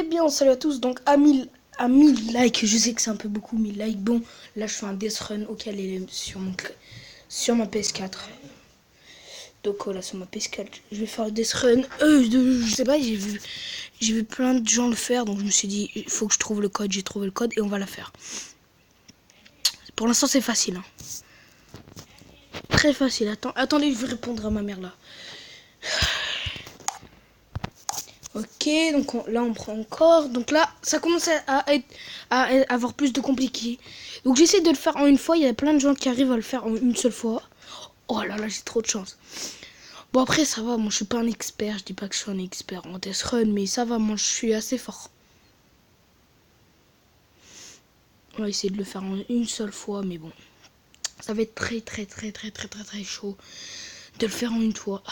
bien, salut à tous. Donc à 1000 likes, je sais que c'est un peu beaucoup 1000 likes. Bon, là je fais un death run auquel il est sur ma PS4. Donc voilà, sur ma PS4, je vais faire le death run. Je sais pas, j'ai vu plein de gens le faire, donc je me suis dit il faut que je trouve le code. J'ai trouvé le code et on va la faire. Pour l'instant c'est facile, hein. Très facile. Attendez, je vais répondre à ma mère là. Ok, donc là on prend encore. Donc là, ça commence à avoir plus de compliqué. Donc j'essaie de le faire en une fois. Il y a plein de gens qui arrivent à le faire en une seule fois. Oh là là, j'ai trop de chance. Bon après ça va, moi je suis pas un expert. Je dis pas que je suis un expert en death run, mais ça va, moi je suis assez fort. On va essayer de le faire en une seule fois, mais bon. Ça va être très chaud de le faire en une fois.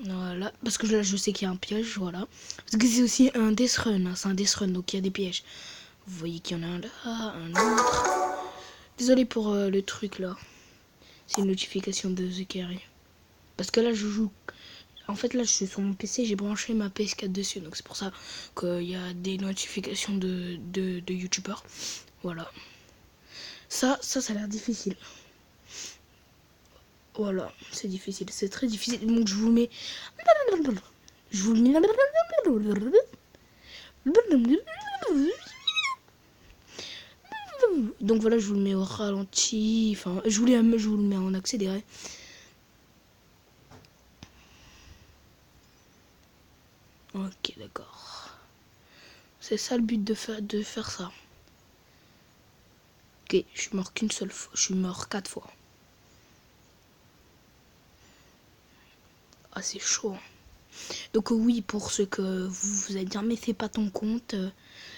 Voilà, parce que là je sais qu'il y a un piège, voilà. Parce que c'est aussi un death run, hein. C'est un death run, donc il y a des pièges. Vous voyez qu'il y en a un là, un autre. Désolé pour le truc là. C'est une notification de The Carry. Parce que là je joue. En fait là je suis sur mon PC, j'ai branché ma PS4 dessus. Donc c'est pour ça qu'il y a des notifications de youtubeurs. Voilà. Ça a l'air difficile. Voilà, c'est difficile, c'est très difficile. Donc je vous mets. Je vous le mets. Donc voilà, je vous le mets au ralenti. Enfin, je vous le mets en accéléré. Ok, d'accord. C'est ça le but de faire ça. Ok, je suis mort qu'une seule fois. Je suis mort 4 fois. Ah, c'est chaud. Donc oui, pour ceux que vous allez dire, mais c'est pas ton compte.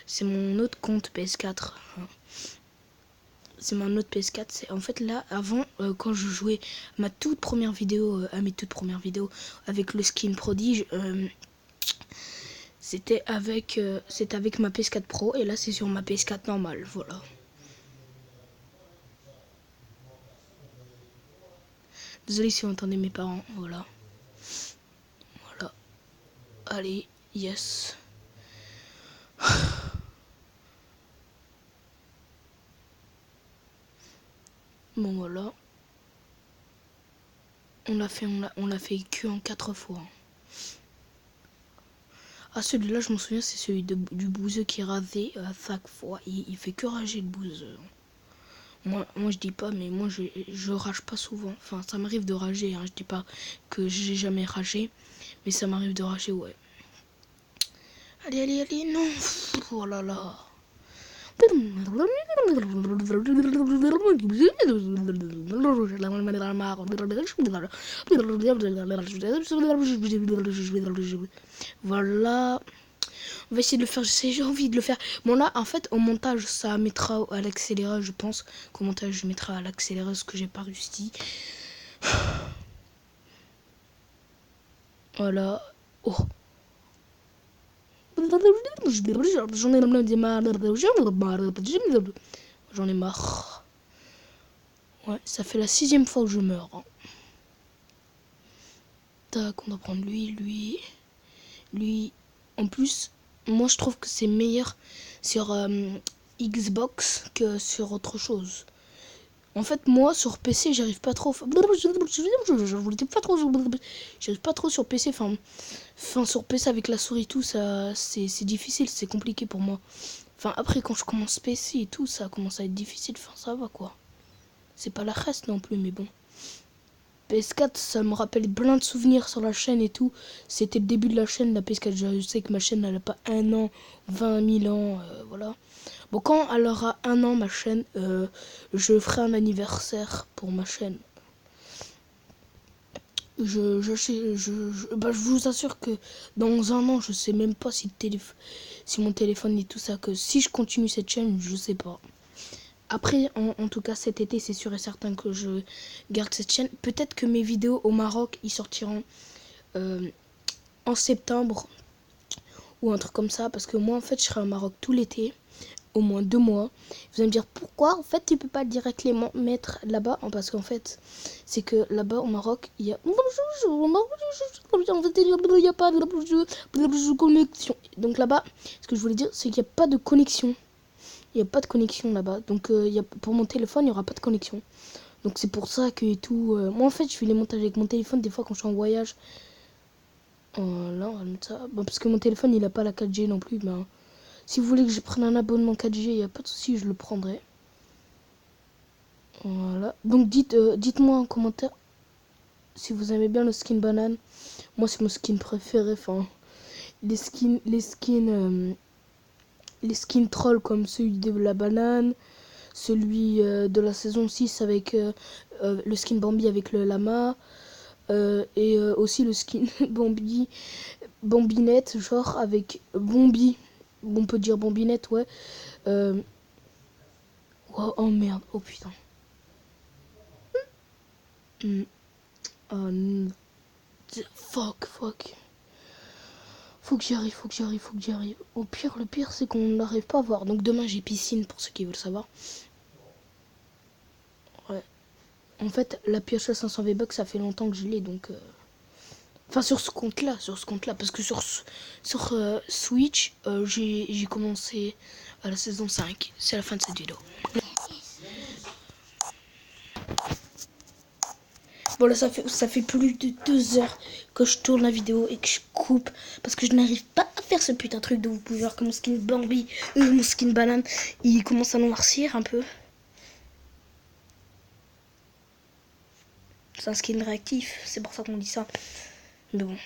C'est mon autre compte PS4. C'est mon autre PS4. En fait là, avant, quand je jouais ma toute première vidéo, à mes toutes premières vidéos avec le skin prodige, c'était avec ma PS4 Pro et là c'est sur ma PS4 normale, voilà. Désolé si vous entendez mes parents, voilà. Voilà. Allez, yes. Bon voilà. On l'a fait que en 4 fois. Ah, celui-là, je m'en souviens, c'est celui du bouseux qui est rasé à chaque fois. Il fait que rager le bouseux. Moi je dis pas, mais moi je rage pas souvent. Enfin, ça m'arrive de rager, hein. Je dis pas que j'ai jamais ragé, mais ça m'arrive de rager, ouais. Allez, non. Oh là là. Voilà. On va essayer de le faire, j'ai envie de le faire. Bon là, en fait, au montage, ça mettra à l'accéléré, je pense. Qu'au montage, je mettrai à l'accéléré ce que j'ai pas réussi. Voilà. Oh. J'en ai marre. Ouais, ça fait la 6e fois que je meurs. Hein. Tac, on doit prendre lui. En plus, moi je trouve que c'est meilleur sur Xbox que sur autre chose. En fait, moi sur PC, j'arrive pas trop. J'arrive pas trop sur PC. Enfin sur PC avec la souris et tout, ça, c'est difficile, c'est compliqué pour moi. Enfin, après, quand je commence PC et tout, ça commence à être difficile. Enfin, ça va quoi. C'est pas la reste non plus, mais bon. PS4, ça me rappelle plein de souvenirs sur la chaîne et tout. C'était le début de la chaîne, la PS4. Je sais que ma chaîne, elle n'a pas 1 an, 20 000 ans, voilà. Bon, quand elle aura 1 an, ma chaîne, je ferai un anniversaire pour ma chaîne. Je vous assure que dans 1 an, je sais même pas si mon téléphone et tout ça, que si je continue cette chaîne, je sais pas. Après, en tout cas, cet été, c'est sûr et certain que je garde cette chaîne. Peut-être que mes vidéos au Maroc, ils sortiront en septembre ou un truc comme ça. Parce que moi, en fait, je serai au Maroc tout l'été. au moins 2 mois. Vous allez me dire pourquoi en fait tu peux pas directement mettre là-bas, parce qu'en fait c'est que là-bas au Maroc il y a il y a pas de connexion. Donc là-bas ce que je voulais dire c'est qu'il n'y a pas de connexion. Il n'y a pas de connexion là-bas. Donc pour mon téléphone il n'y aura pas de connexion. Donc c'est pour ça que et tout. Moi en fait je fais les montages avec mon téléphone des fois quand je suis en voyage. Là on va mettre ça. Bon, parce que mon téléphone il a pas la 4G non plus. Ben, si vous voulez que je prenne un abonnement 4G, il n'y a pas de souci, je le prendrai. Voilà. Donc dites-moi en commentaire si vous aimez bien le skin banane. Moi c'est mon skin préféré. Enfin, les skins trolls comme celui de la banane, celui de la saison 6 avec le skin Bambi avec le lama. Et aussi le skin Bambinette, genre avec Bombi. On peut dire Bambinette, ouais. Oh merde, oh putain. Fuck. Faut que j'y arrive. Au pire, le pire, c'est qu'on n'arrive pas à voir. Donc demain, j'ai piscine, pour ceux qui veulent savoir. Ouais. En fait, la pioche à 500 V-Bucks, ça fait longtemps que je l'ai, donc... Enfin, sur ce compte-là. Parce que sur Switch, j'ai commencé à la saison 5. C'est la fin de cette vidéo. Bon là ça fait plus de 2 heures que je tourne la vidéo et que je coupe parce que je n'arrive pas à faire ce putain de truc de vous pouvez voir que mon skin Bambi mon skin banane il commence à noircir un peu. C'est un skin réactif, c'est pour ça qu'on dit ça. Mais bon.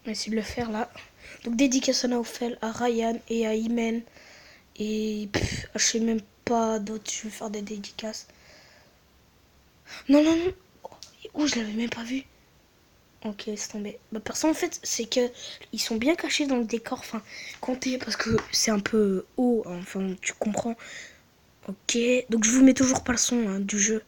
On va essayer de le faire là. Donc dédicace à Naofel, à Ryan et à Imen. Et je sais même pas d'autres, je vais faire des dédicaces. Non. Oh, je l'avais même pas vu. Ok, laisse tomber. Bah, personne, en fait, c'est que ils sont bien cachés dans le décor. Enfin, comptez, parce que c'est un peu haut. Enfin, tu comprends. Ok, donc je vous mets toujours pas le son du jeu.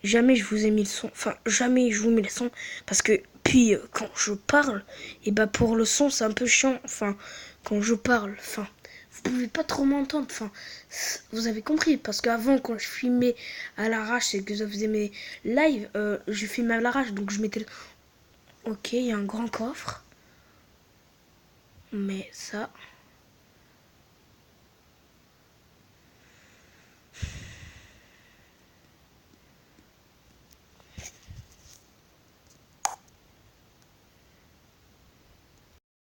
Jamais je vous ai mis le son. Enfin, jamais je vous mets le son. Parce que, puis, quand je parle, et bah pour le son, c'est un peu chiant. Enfin, quand je parle, enfin, vous pouvez pas trop m'entendre. Enfin, vous avez compris. Parce qu'avant, quand je filmais à l'arrache et que je faisais mes lives, je filmais à l'arrache. Donc je mettais Ok, il y a un grand coffre. Mais ça...